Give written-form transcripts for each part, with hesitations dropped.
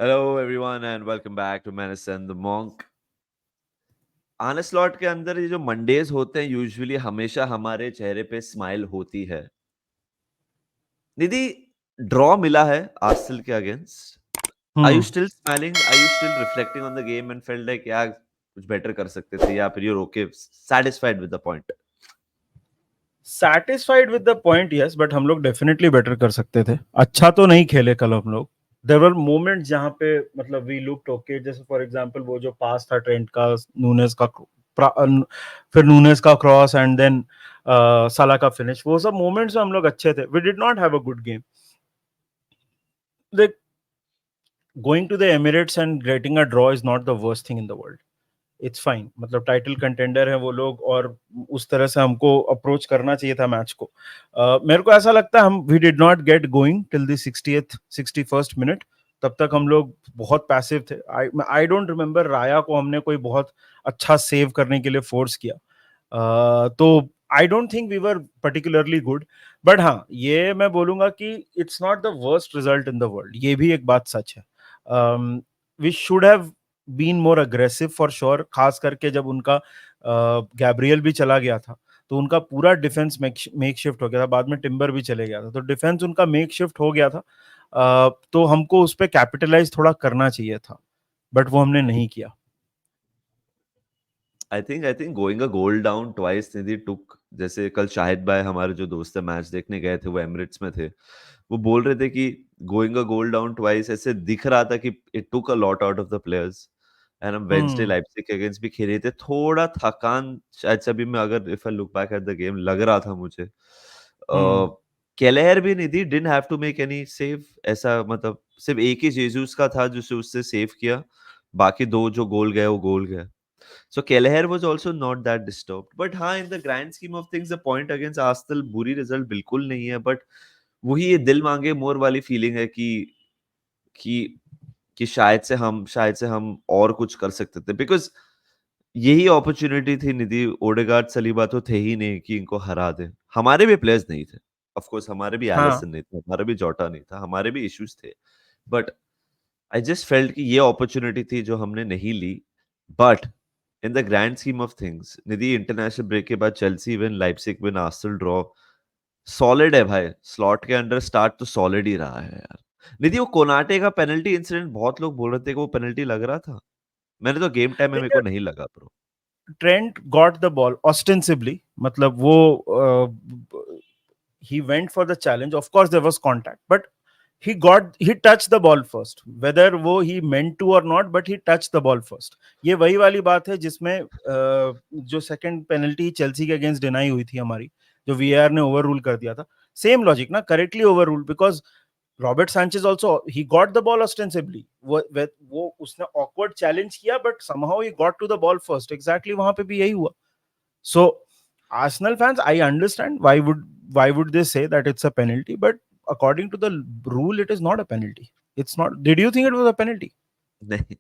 Hello everyone and welcome back to Menace and the Monk. आना slot के अंदर ये जो मंडेज होते हैं यूजुअली हमेशा हमारे चेहरे पे स्माइल होती है. निधि, ड्रॉ मिला है आर्सेनल के against. Are you hmm still smiling? Are you still reflecting on the game and felt like यार कुछ बेटर कर सकते थे, या फिर you're okay, satisfied with the point? Satisfied with the point, yes, but हम लोग डेफिनेटली बेटर कर सकते थे. अच्छा तो नहीं खेले कल हम लोग. देयर वर मोमेंट्स जहां पे मतलब वी लुक्ड ओके, जैसे फॉर एग्जांपल वो जो पास था ट्रेंट का, नूनेस का, फिर नूनेस का क्रॉस एंड देन साला का फिनिश. वो सब मोमेंट्स में हम लोग अच्छे थे. We did not have a good game. Going to the Emirates and getting a draw is not the worst thing in the world. It's fine. मतलब टाइटल कंटेंडर है वो लोग, और उस तरह से हमको अप्रोच करना चाहिए था मैच को. मेरे को ऐसा लगता है हम we did not get going till the 61st minute. तब तक हम लोग बहुत पैसिव थे. आई डोंट रिमेम्बर राया को हमने कोई बहुत अच्छा सेव करने के लिए फोर्स किया. तो I don't think we were particularly good. But हाँ, ये मैं बोलूंगा कि it's not the worst result in the world. ये भी एक बात सच है. We should have been more aggressive for sure, खास करके जब उनका गैब्रियल भी चला गया था तो उनका पूरा डिफेंस मेक शिफ्ट हो गया था. बाद में टिम्बर भी चले गया था तो डिफेंस उनका मेक शिफ्ट हो गया था. तो हमको उस पर कैपिटलाइज थोड़ा करना चाहिए था, बट वो हमने नहीं किया. I think going a goal down twice Nidhi took. जैसे कल शाहिद भाई हमारे जो दोस्त है मैच देखने गए थे, वो एमिरेट्स में थे. वो बोल रहे थे कि going a goal down twice ऐसे दिख रहा था कि it took a lot out of the players. And हम वेडनेसडे हम्म लाइप्जिग के अगेंस्ट भी खेले थे, थोड़ा थकान शायद सभी में, अगर if I look back at the game लग रहा था मुझे. हम्म केलेहर भी Nidhi didn't have to make any save. ऐसा मतलब सिर्फ एक ही जेसूस का था जिसे उससे सेव किया. बाकी दो जो गोल गए वो गोल गए. So Kelleher was also not that disturbed. But हाँ, in the grand scheme of things, the point against Arsenal बुरी result बिल्कुल नहीं है. But वही ये दिल मांगे मोर वाली फीलिंग है कि कि शायद से हम और कुछ कर सकते थे. बिकॉज यही अपॉर्चुनिटी थी निधि. ओडेगार्ड सलीबा तो थे ही नहीं कि इनको हरा दे. हमारे भी प्लेयर्स नहीं थे. ऑफ कोर्स हमारे भी हाँ. एलिसन नहीं था, हमारे भी जोटा नहीं था, हमारे भी इश्यूज थे. बट आई जस्ट फेल्ट कि ये अपॉर्चुनिटी थी जो हमने नहीं ली. But in the grand scheme of things Nidhi, international break के बाद Chelsea win, Leipzig win, Arsenal draw, solid है भाई. स्लॉट के अंडर स्टार्ट तो सॉलिड ही रहा है यार. निधि, वो कोनाटे का पेनल्टी इंसिडेंट बहुत लोग बोल रहे थे कि वो पेनल्टी लग रहा था. मैंने तो गेम टाइम में मेरे को देखिए, नहीं लगा bro. Trent got the ball ostensibly. मतलब वो he went for the challenge. Of course there was contact, but he touched the ball first, whether वो he meant to or not, but he touched the ball first. ये वही वाली बात है जिसमें जो सेकंड पेनल्टी चेल्सी के against deny हुई थी हमारी, जो वीआर ने ओवर रूल कर दिया था. सेम लॉजिक ना, correctly overrule, because Robert Sanchez also he got the ball ostensibly. वो उसने ऑकवर्ड चैलेंज किया, but somehow he got to the ball first. Exactly वहां पे भी यही हुआ. So Arsenal fans, I understand why would they say that it's a penalty, but according to the rule, it is not a penalty. It's not. Did you think it was a penalty? नहीं,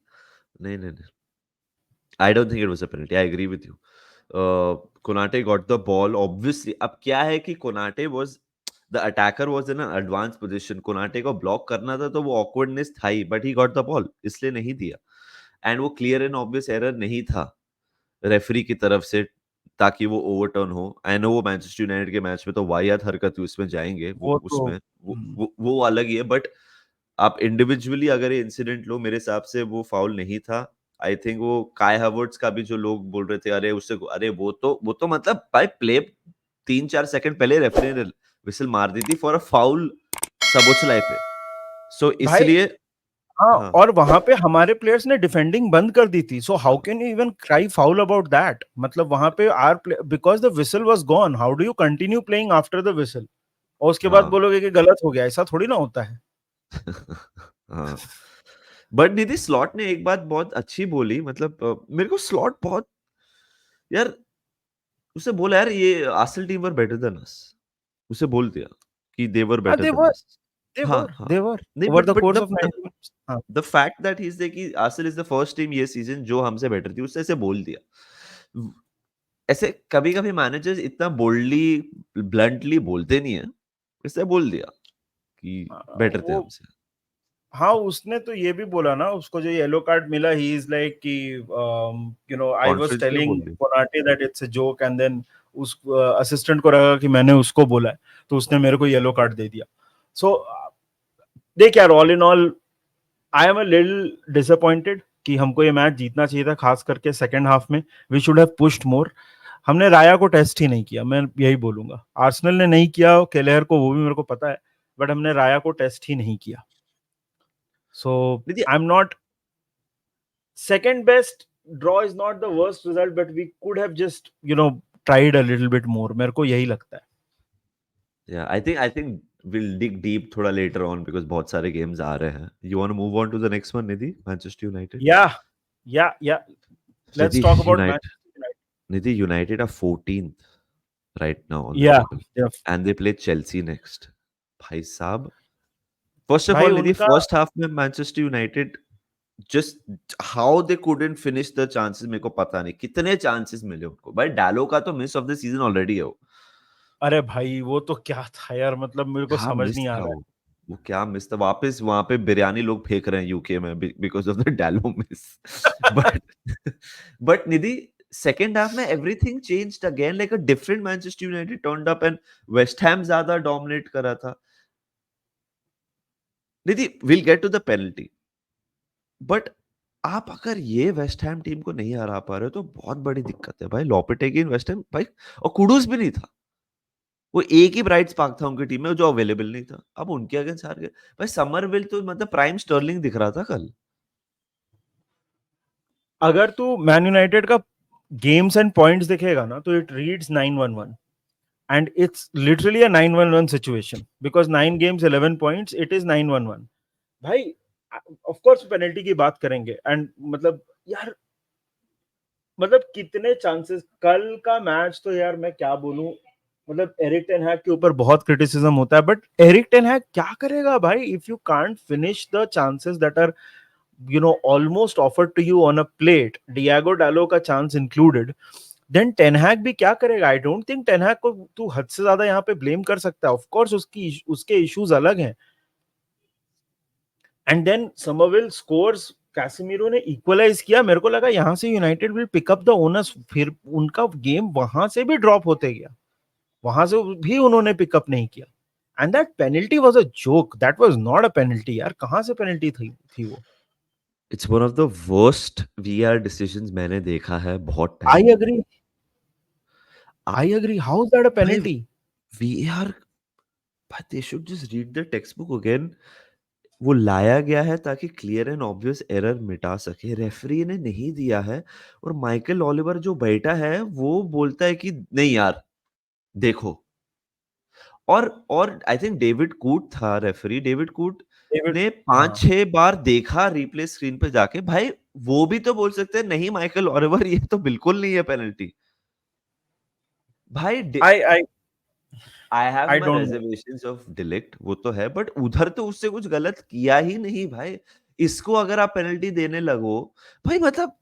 नहीं, नहीं, नहीं. I don't think it was a penalty. I agree with you. Konate got the ball obviously. अब क्या है कि Konate was the attacker, was in an advance position. Konate को block करना था तो वो ऑकवर्डनेस था ही, but he got the ball इसलिए नहीं दिया. एंड वो क्लियर एंड ऑब्वियस एरर नहीं था रेफरी की तरफ से ताकि वो ओवरटर्न हो. आई नो वो मैनचेस्टर यूनाइटेड के मैच में तो वाहियात हरकत हुई, उसमें जाएंगे वो वो तो उसमें वो अलग ही है. बट आप इंडिविजुअली अगर ये इंसिडेंट लो, मेरे हिसाब से वो फाउल नहीं था. आई थिंक वो काय हावर्ट्स का भी जो लोग बोल रहे थे, अरे वो तो मतलब भाई प्ले 3-4 सेकंड पहले रेफरी ने विसल मार दी थी फॉर अ फाउल सबोचलाई पे. सो भाई. इसलिए हाँ, हाँ. और वहां पे हमारे प्लेयर्स ने डिफेंडिंग बंद कर दी थी. So how can you even cry foul about that? मतलब वहां पे or because the whistle was gone, how do you continue playing after the whistle? और उसके बाद हाँ. बोलोगे कि गलत हो गया? ऐसा थोड़ी ना होता है. हाँ. बट निधि, स्लॉट ने एक बात बहुत अच्छी बोली. मतलब मेरे को स्लॉट बहुत, यार, उसे बोला यार ये Arsenal team were better than us. उसे बोल दिया कि दे वर हाँ, बेटर देन अस. they हाँ, were हाँ. they were नहीं, over the but course of 90 minutes. हाँ. The fact that he is कि Arsenal is the first team ये सीजन जो हमसे बेटर थी, उससे ऐसे बोल दिया. ऐसे कभी कभी मैनेजर्स इतना बोल्डली, ब्लंटली बोलते नहीं है. इससे बोल दिया कि बेटर थे वो हमसे. हाँ, उसने तो ये भी बोला ना, उसको जो येलो कार्ड मिला, ही इज लाइक कि आई वाज कॉन्फ्रेंस में टेलिंग बोल रही। Konate that it's a joke, and then उस असिस्टेंट को लगा कि मैंने उसको बोला है, तो उसने मेरे को येलो कार्ड दे दिया. सो देख यार, all in all I am a little disappointed कि हमको ये मैच जीतना चाहिए था, खास करके सेकंड हाफ में. वी शुड हैव पुश्ड मोर. हमने राया को टेस्ट ही नहीं किया, मैं यही बोलूंगा. आर्सेनल ने नहीं किया केलेहर को, वो भी मेरे को पता है, बट हमने राया को टेस्ट ही नहीं किया. So Nidhi, I am not second best. Draw is not the worst result, but we could have just tried a little bit more. मेरे को यही लगता है. yeah, I think we'll dig deep थोड़ा later on because बहुत सारे games आ रहे हैं. You want to move on to the next one, Nidhi? Manchester United. Yeah. Let's Nidhi, talk about United. Manchester United. Nidhi, United are 14th right now on the Yeah, table, yeah. and they play Chelsea next. भाई साहब, first of भाई all, Nidhi, उनका, first half में Manchester United just how they couldn't finish the chances मेरे को पता नहीं कितने chances मिले उनको. भाई डालो का तो miss of the season already है वो. अरे भाई वो तो क्या था यार, मतलब मेरे को क्या समझ मिस नहीं आ था रहा है. वो क्या मिस था. वापस वहां पे बिरयानी लोग फेंक रहे हैं यूके में because of the Dalot miss. But but Nidhi, second half में everything changed again. Like a different Manchester United turned up and West Ham ज्यादा डोमिनेट कर रहा था. Nidhi, will get to the penalty, but आप अगर ये वेस्ट हैम टीम को नहीं हरा पा रहे हो तो बहुत बड़ी दिक्कत है भाई. लोपेटेगी इन वेस्ट हैम भाई, और कुडूस भी नहीं था. वो एक ही ब्राइट स्पार्क था उनकी टीम में जो अवेलेबल नहीं था. अब उनके अगेंस्ट हार गए भाई. समरविल तो मतलब प्राइम स्टर्लिंग दिख रहा था कल. अगर तू मैन यूनाइटेड का गेम्स एंड पॉइंट्स देखेगा ना, तो it reads 9-1-1, and it's literally a 9-1-1 situation because 9 games 11 points, it is 9-1-1. भाई ऑफ कोर्स पेनल्टी की बात करेंगे, एंड मतलब यार, मतलब कितने चांसेस कल का मैच, तो यार मैं क्या बोलूं. मतलब एरिक टेन हैग के ऊपर बहुत क्रिटिसिज्म होता है, बट एरिक टेन हैग क्या करेगा भाई, if you can't finish the chances that are almost offered to you on a plate, Diogo Dalot का chance included, then ten Hag भी क्या करेगा. I don't think ten Hag को तू हद से ज्यादा यहाँ पे ब्लेम कर सकता है. ऑफ कोर्स उसके इश्यूज अलग हैं. And then Summerville scores, Casemiro ने इक्वलाइज किया, मेरे को लगा यहाँ से United will pick up the owners, फिर उनका गेम वहां से भी ड्रॉप होते गया, वहां से भी उन्होंने पिकअप नहीं किया. And that penalty was a joke, that was not a penalty यार, कहां से पेनल्टी थी वो. It's one of the worst VAR decisions मैंने देखा है बहुत टाइम आई में. एग्री, आप I agree, how is that a भाई पेनल्टी. वीआर, भाई they should just read the textbook again. वो लाया गया है ताकि क्लियर एंड ऑब्वियस एरर मिटा सके. रेफरी ने नहीं दिया है और माइकल ओलिवर जो बैठा है वो बोलता है कि नहीं यार देखो. और आई थिंक डेविड कूट था रेफरी. डेविड कूट डेविड, ने हाँ. 5-6 बार देखा रिप्ले स्क्रीन पे जाके. भाई वो भी तो बोल सकते हैं नहीं माइकल ओलिवर ये तो बिल्कुल नहीं है पेनल्टी. भाई I I have I my don't know. Reservations of de Ligt, वो तो है, बट उधर तो उससे कुछ गलत किया ही नहीं भाई. इसको अगर आप पेनल्टी देने लगो भाई, मतलब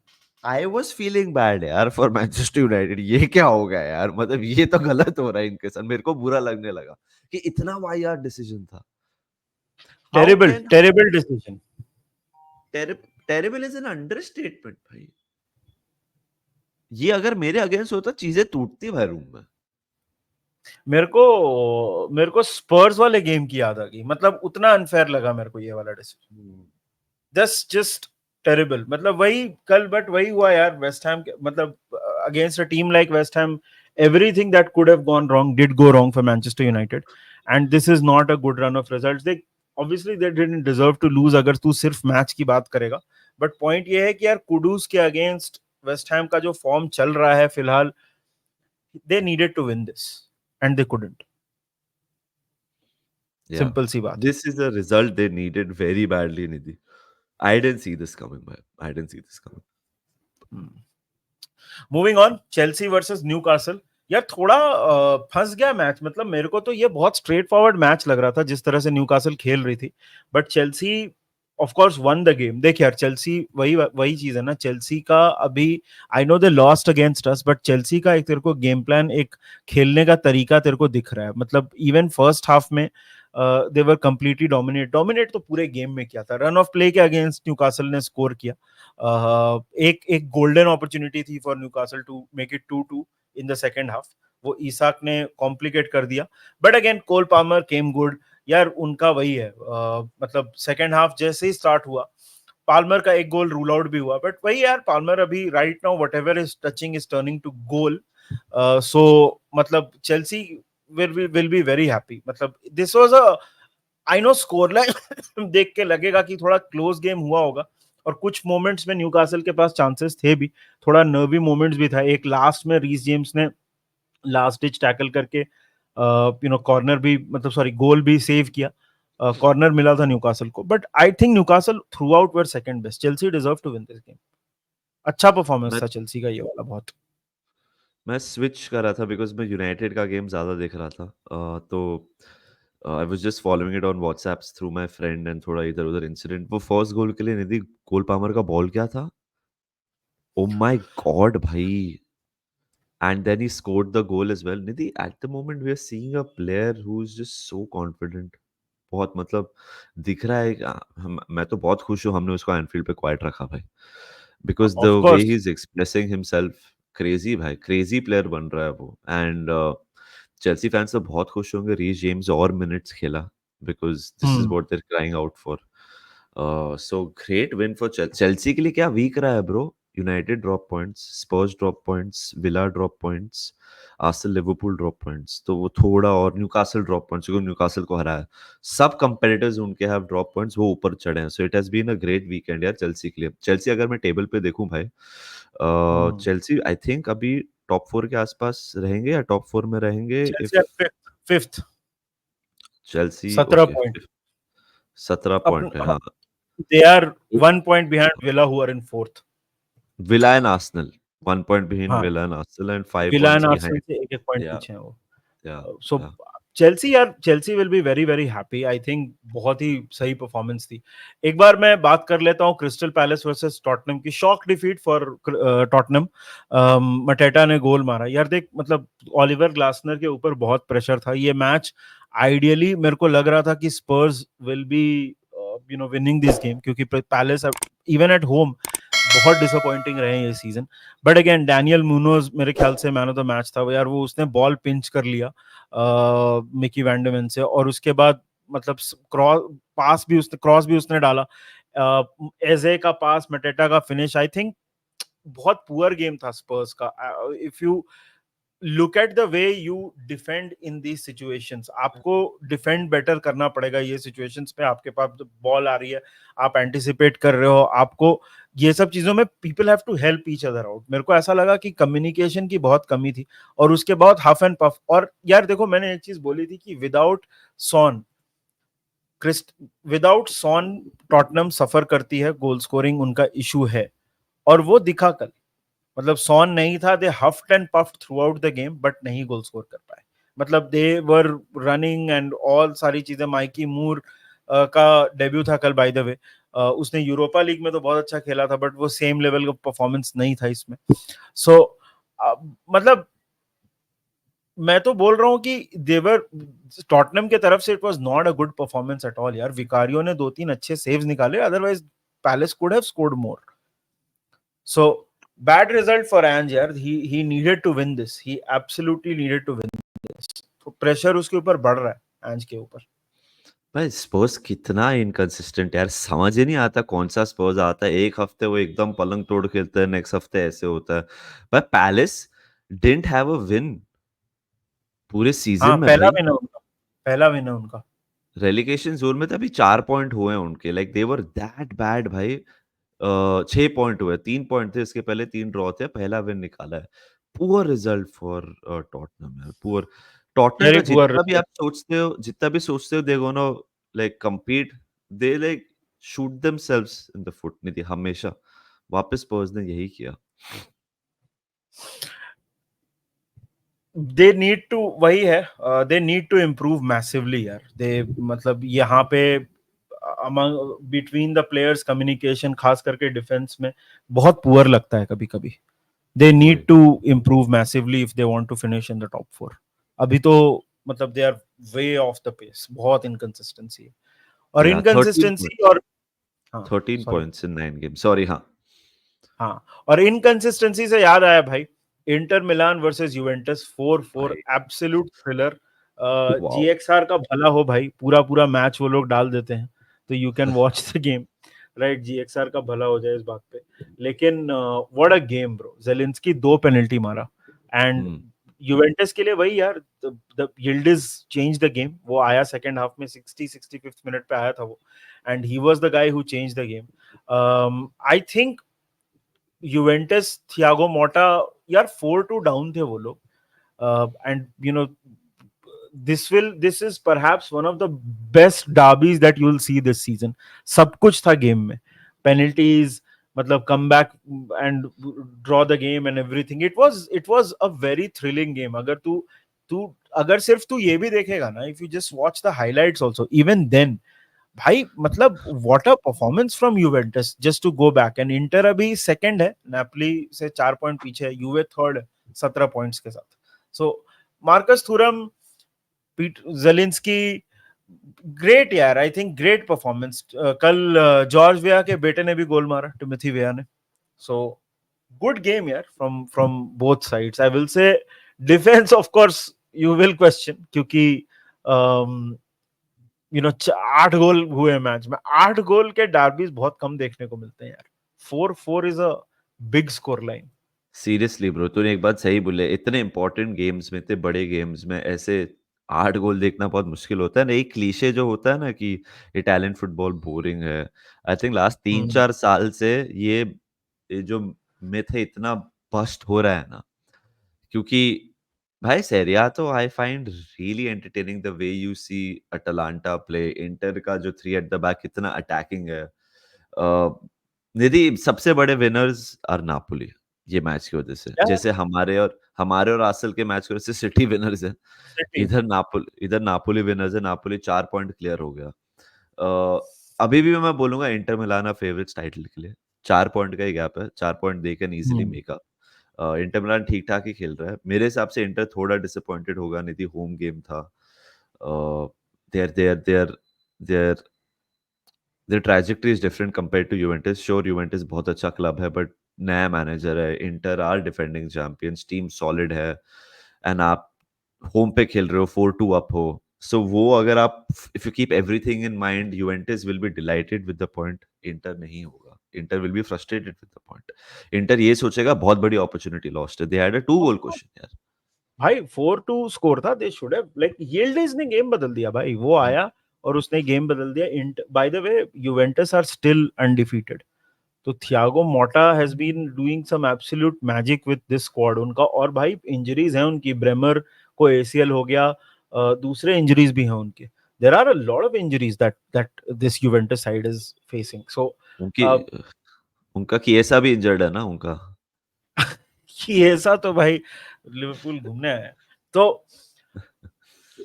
आई वाज फीलिंग बैड यार फॉर मैनचेस्टर यूनाइटेड. ये क्या हो गया यार, मतलब ये तो गलत हो रहा है इनके साथ. मेरे को बुरा लगने लगा कि इतना वाहियात डिसीजन था. How terrible can terrible decision. Terrible is an understatement भाई. ये अगर मेरे अगेंस्ट होता चीजें टूटती भाई रूम में. मेरे को स्पर्स वाले गेम की याद आ गई, मतलब उतना अनफेयर लगा मेरे को ये वाला डिसीजन. जस्ट टेरिबल, मतलब वही कल, बट वही हुआ यार वेस्ट हैम के, मतलब against a team like West Ham, everything that could have gone wrong did go wrong for Manchester United, and this is not a good run of results. They obviously they didn't deserve to lose अगर तू सिर्फ match की बात करेगा, but point ये है कि यार कुडूस के अगेंस्ट वेस्ट हैम का जो फॉर्म चल रहा है फिलहाल, they needed to win this and they couldn't. Yeah, simple सी बात. this is a result they needed very badly, Nidhi. I didn't see this coming, man. I didn't see this coming. Moving on, Chelsea versus Newcastle. यार थोड़ा फंस गया match, मतलब मेरे को तो ये बहुत स्ट्रेट फॉरवर्ड मैच लग रहा था जिस तरह से न्यूकासल खेल रही थी, but Chelsea of course one the game. देख यार, चेल्सी वही वही चीज है ना, चेल्सी का अभी, I know they lost against us, but Chelsea का एक तेरे को गेम प्लान, एक खेलने का तरीका तेरे को दिख रहा है. मतलब इवन फर्स्ट हाफ में दे वर कंप्लीटली डोमिनेट तो पूरे गेम में किया था. रन ऑफ प्ले के अगेंस्ट न्यूकासल ने स्कोर किया. एक एक गोल्डन अपॉर्चुनिटी थी for Newcastle to make it 2-2 in the second half. वो ईसाक ने कॉम्प्लिकेट कर दिया. But again Cole Palmer came good. यार उनका वही है, मतलब सेकंड हाफ जैसे ही स्टार्ट हुआ, पाल्मर का एक गोल रूल आउट भी हुआ, बट वही यार, पाल्मर अभी right now whatever is touching is turning to goal. So मतलब Chelsea will be very happy. मतलब this was a, I know scoreline देख के लगेगा कि थोड़ा क्लोज गेम हुआ होगा, और कुछ मोमेंट्स में न्यूकासल के पास चांसेस थे भी, थोड़ा नर्वी मोमेंट्स भी था. एक लास्ट में रीस जेम्स ने लास्ट डिच टैकल करके कॉर्नर भी, मतलब सॉरी, गोल भी सेव किया. कॉर्नर मिला था न्यूकासल को, but I think Newcastle throughout were second best. Chelsea deserve to win this game. अच्छा परफॉर्मेंस मैं था चेल्सी का ये वाला बहुत. मैं स्विच कर रहा था बिकॉज़ मैं यूनाइटेड का गेम ज़्यादा देख रहा था। तो I was just following it on WhatsApps through my friend and थोड़ा इधर-उधर इंसिडेंट। वो फर्स्ट गोल के लिए निधि कोल पामर का बॉल क्या था? ओह माय गॉड भाई! And then he scored the goal as well. Nidhi, at the moment we are seeing a player who's just so confident. बहुत मतलब दिख रहा है मैं तो बहुत खुश हूँ हमने उसको एनफील्ड पे क्वाइट रखा भाई because the of way he course. Is expressing himself crazy भाई क्रेजी प्लेयर बन रहा है वो एंड चेल्सी फैंस तो बहुत खुश होंगे रीस जेम्स और मिनट्स खेला because this is what they are crying out for so great win for Chelsea के लिए क्या वीक रहा है bro United drop points Spurs drop points Villa drop points Arsenal Liverpool drop points तो वो थोड़ा और न्यूकासल ड्रॉप पॉइंट्स क्योंकि न्यूकासल को हराया सब कंपेटिटर्स उनके हैव ड्रॉप पॉइंट्स वो ऊपर चढ़े हैं so it has been a great weekend यार चेल्सी के लिए चेल्सी अगर मैं टेबल पे देखूं भाई चेल्सी आई थिंक अभी टॉप 4 के आसपास रहेंगे या टॉप 4 में रहेंगे Chelsea if fifth. Fifth. Chelsea 17 okay point. 17 point है अपन हाँ they are 1 point behind Villa who are in fourth. Villa and Arsenal 1 point behind हाँ, Villa and Arsenal and 5 villa and points Arsenal behind से एक एक point yeah पीछे हैं वो. yeah सो yeah चेल्सी यार, Chelsea will be very very happy. I think बहुत ही सही परफॉर्मेंस थी. एक बार मैं बात कर लेता हूँ क्रिस्टल पैलेस वर्सेस टॉटनम की. Shock defeat for Tottenham. Mateta ने गोल मारा. यार देख, मतलब ओलिवर ग्लासनर के ऊपर बहुत प्रेशर था. ये मैच आइडियली मेरे को लग रहा था कि Spurs will be winning this game, क्योंकि पैलेस इवन एट होम बहुत डिसअपॉइंटिंग रहे हैं ये season. But again Daniel Munoz मेरे ख्याल से मैन ऑफ द मैच था वो. यार वो उसने बॉल पिंच कर लिया मिकी वैंडरमेन से, और उसके बाद मतलब क्रॉस भी उसने डाला. एजे का पास, मटेटा का फिनिश. आई थिंक बहुत पुअर गेम था स्पर्स का. If you look at the way you defend in these situations, आपको डिफेंड बेटर करना पड़ेगा ये सिचुएशंस पे. आपके पास बॉल आ रही है, आप एंटिसिपेट कर रहे हो, आपको ये सब चीजों में people have to help each other out. मेरे को ऐसा लगा कि कम्युनिकेशन की बहुत कमी थी, और उसके बाद हफ एंड पफ. और यार देखो, मैंने एक चीज बोली थी कि सॉन क्रिस्ट विदाउट सॉन टॉटनम सफर करती है. गोल स्कोरिंग उनका इशू है, और वो दिखा कल. मतलब सॉन नहीं था, they huffed and puffed throughout the game, but नहीं गोल स्कोर कर पाए. मतलब they were running and all सारी चीजें. माइकी मूर का डेब्यू था कल बाय द वे. उसने यूरोपा लीग में तो बहुत अच्छा खेला था, बट वो सेम लेवल का परफॉर्मेंस नहीं था इसमें. सो मतलब मैं तो बोल रहा हूँ कि देवर टॉटनम के तरफ से it was not a good performance at all. यार विकारियो ने 2-3 अच्छे सेव्स निकाले, otherwise palace could have scored more. So bad result for Ange यार. He needed to win this. He absolutely needed to win this. तो pressure उसके ऊपर बढ़ रहा है, एंज के ऊपर. भाई स्पर्स कितना इनकंसिस्टेंट यार समझ ही नहीं आता कौन सा स्पर्स आता है एक हफ्ते वो एकदम पलंग तोड़ खेलते हैं नेक्स्ट हफ्ते ऐसे होता है भाई palace didn't have a win पूरे सीजन हाँ, में भाई पहला विन है उनका. रेलिगेशन जोन में तो अभी 4 पॉइंट हुए हैं उनके like they were that bad भाई 6 पॉइंट हुए 3 पॉइंट थे इसके पहले 3 ड्रॉ थे पहला विन निकाला है पुअर रिजल्ट फॉर टॉटनहम यार पुअर टॉटनहम का वेरी पुअर रिजल्ट. जितना भी सोचते हो they gonna like compete they like shoot themselves in the foot Nidhi हमेशा वापस स्पर्स ने यही किया दे नीड टू, वही है, they need to improve massively यार. दे मतलब यहाँ पे among between the players communication, खास करके डिफेंस में बहुत पुअर लगता है कभी कभी. They need वही to improve massively if they want to finish in the top 4. अभी तो मतलब they are way off the pace, बहुत इनकंसिस्टेंसी है और या 13 इनकंसिस्टेंसी पॉइंट्स, और 13 sorry points in 9 game, sorry. हाँ हाँ, और इनकंसिस्टेंसी से याद आया भाई, इंटर मिलान वर्सेस यूवेंटस 4-4 भाई, एब्सोल्यूट थ्रिलर। वाओ। जीएक्सआर का भला हो भाई, पूरा पूरा मैच वो लोग डाल देते हैं तो you can watch the game, right? GXR का भला हो जाए इस बात पे। लेकिन what a game bro, Zelensky 2 penalty मारा एंड हम्म। यूवेंटस के लिए वही यार, the Yildiz change the game. वो आया सेकंड हाफ में 65th मिनट पे आया था वो, and he was the guy who change the game. I think Juventus, Thiago मोटा, यार 4-2 डाउन थे वो लोग, and you know this is perhaps one of the best derbies that you'll see this season. सब कुछ था गेम में, penalties, मतलब come back and draw the game and everything. It was a very thrilling game. अगर तू तू अगर सिर्फ तू ये भी देखेगा ना, if you just watch the highlights also, even then भाई मतलब what a performance from Juventus. Just to go back, and Inter अभी सेकंड है, नेपोली से 4 पॉइंट पीछे है, यूवे थर्ड है 17 पॉइंट्स के साथ। सो मार्कस थुरम, पीट जेलिंस्की, ग्रेट यार, आई थिंक ग्रेट परफॉर्मेंस। कल जॉर्ज वेया के बेटे ने भी गोल मारा, टिमोथी वेया ने। सो गुड गेम यार from both sides. I will say defence of course you will question, क्योंकि यू नो 8 गोल हुए मैच में। 8 गोल के डार्बीज बहुत कम देखने को मिलते हैं यार। 4-4 is a big score line. Seriously bro, तूने एक बात सही बोले, इतने इंपॉर्टेंट गेम्स में, इतने बड़े गेम्स में ऐसे 8 गोल देखना बहुत मुश्किल होता है ना। एक क्लीशे जो होता है ना कि इटालियन फुटबॉल बोरिंग है, आई थिंक लास्ट 3-4 साल से ये जो मिथ है इतना बस्ट हो रहा है ना। क्योंकि भाई सेरिया तो I find really entertaining the way you see Atalanta play. Inter का जो थ्री एट द बैक कितना अटैकिंग है। निधि, सबसे बड़े विनर्स आर नापोली ये मैच की वजह से, क्या जैसे हमारे और आर्सेनल के मैच की वजह से सिटी विनर्स है। सिटी? इधर नापोली विनर्स है। नापोली 4 पॉइंट क्लियर हो गया। अभी भी मैं बोलूंगा इंटर मिलाना फेवरेट्स टाइटल के लिए। 4 पॉइंट का ही गैप है, 4 point they can easily make up. Inter Milan ठीक ठाक ही खेल रहा है मेरे हिसाब से। इंटर थोड़ा डिसअपॉइंटेड होगा, नहीं थी, होम गेम था। There there there there there trajectory is different compare to Juventus. Sure Juventus बहुत अच्छा क्लब है, बट नया मैनेजर है। Inter are defending champions, team solid है, एंड आप होम पे खेल रहे हो, 4-2 अप हो। सो वो अगर आप, if you keep everything in mind, Juventus will be dilated with the point. Inter नहीं होगा, inter will be frustrated with the point. Inter ये सोचेगा बहुत बड़ी अपॉर्चुनिटी लॉस्ट है, they had a 2 goal question यार। भाई 4-2 स्कोर था, दे शुड हैव लाइक यील्डिज ने गेम बदल दिया भाई। वो हम्म। आया और उसने गेम बदल दिया। And by the way, Juventus are still undefeated. तो Thiago Motta has been doing some absolute magic with this squad उनका। और भाई इंजरीज हैं उनकी, ब्रेमर को एसीएल हो गया, दूसरे इंजरीज भी हैं उनके। There are a lot of injuries that this Juventus side is facing. So उनकी उनका किएसा भी इंजर्ड है ना उनका। कि ऐसा तो भाई लिवरपूल घूमने आया है। तो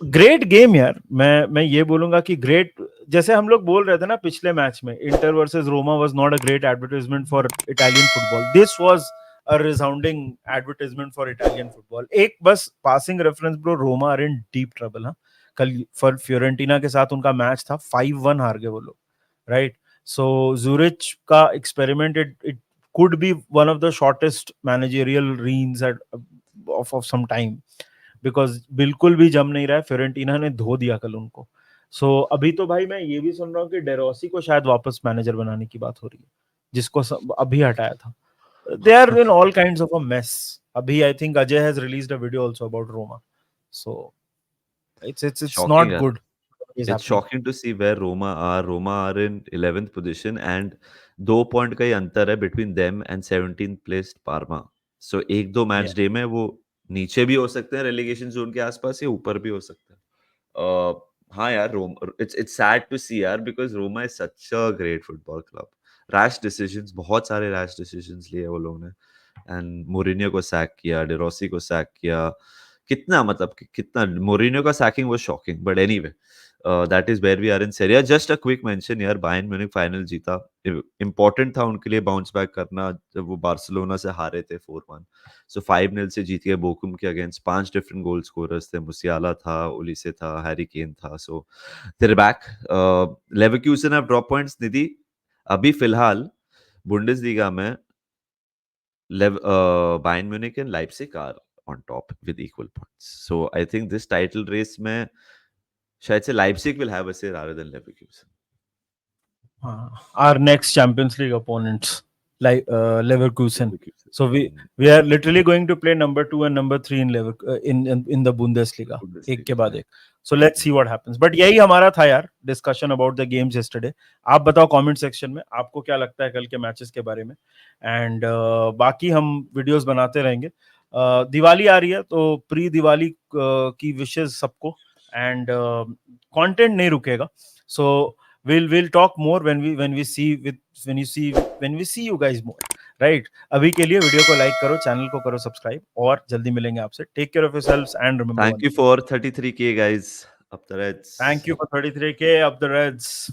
ग्रेट गेम यार। मैं ये बोलूंगा कि ग्रेट, जैसे हम लोग बोल रहे थे ना पिछले मैच में, Inter versus Roma was not a great advertisement for Italian football, this was a resounding advertisement for Italian football. एक बस passing reference bro, Roma are in deep trouble. हाँ, कल फॉर फ्योरेंटीना के साथ उनका मैच था, 5-1 हार गए वो लोग, राइट? सो जूरिच का experiment, it could be one of the shortest managerial reigns of some time, because बिल्कुल भी जम नहीं रहा है। फ्योरेंटीना ने धो दिया कल उनको। सो अभी तो भाई मैं ये भी सुन रहा हूँ कि डेरोसी को शायद वापस मैनेजर बनाने की बात हो रही है, जिसको अभी हटाया था। They are in all kinds of a mess. अभी I think Ajay has released a video also about Roma. So it's shocking not है। Good is it's happening. Shocking to see where Roma are in 11th position, and 2 point का ही अंतर है between them and 17th placed Parma. So एक दो match day में वो नीचे भी हो सकते हैं रेलीगेशन जोन के आसपास, या ऊपर भी हो सकते हैं। हाँ यार, रोम इट्स सैड टू सी यार, because Roma is such a great football club. Rash decisions, बहुत सारे रैश डिसीजंस लिए वो लोगों ने, एंड मोरिनियो को सैक किया, डेरोसी को सैक किया। कितना, मतलब कितना मोरिनियो का sacking was shocking, but anyway, That is where we are in Serie A. Just a quick mention यार, बायर्न म्यूनिख फाइनल जीता, इम्पोर्टेंट था उनके लिए बाउंस बैक करना जब वो बार्सिलोना से हारे थे 4-1. सो 5-0 से जीत गए बोकुम के अगेंस्ट. 5 डिफरेंट गोल स्कोरर्स थे, मुसियाला था, ओलिसे था, हैरी केन था. सो they're back. Leverkusen have drop points. निधि, अभी फिलहाल बुंडेसलीगा में Bayern Munich and Leipzig are on top with equal points. So I think this title race में शायद से Leipzig will have a say rather than Leverkusen. Our next Champions League opponents, like Leverkusen. Leverkusen. So we are literally going to play number 2 and number 3 in in the Bundesliga. एक के बाद एक. So let's see what happens. But यही हमारा था यार discussion about the games yesterday. आप बताओ comment section में आपको क्या लगता है कल के मैचेस के बारे में. And बाकी हम वीडियोस बनाते रहेंगे. दिवाली आ रही है तो प्री दिवाली की विशेस सबको. And कंटेंट नहीं रुकेगा. So we'll talk more when we see you guys more, right? अभी के लिए वीडियो को लाइक करो, चैनल को करो सब्सक्राइब और जल्दी मिलेंगे आपसे. Take care of yourselves and remember. Thank you for 33K guys. Up the Reds. Thank you for 33K. Up the Reds.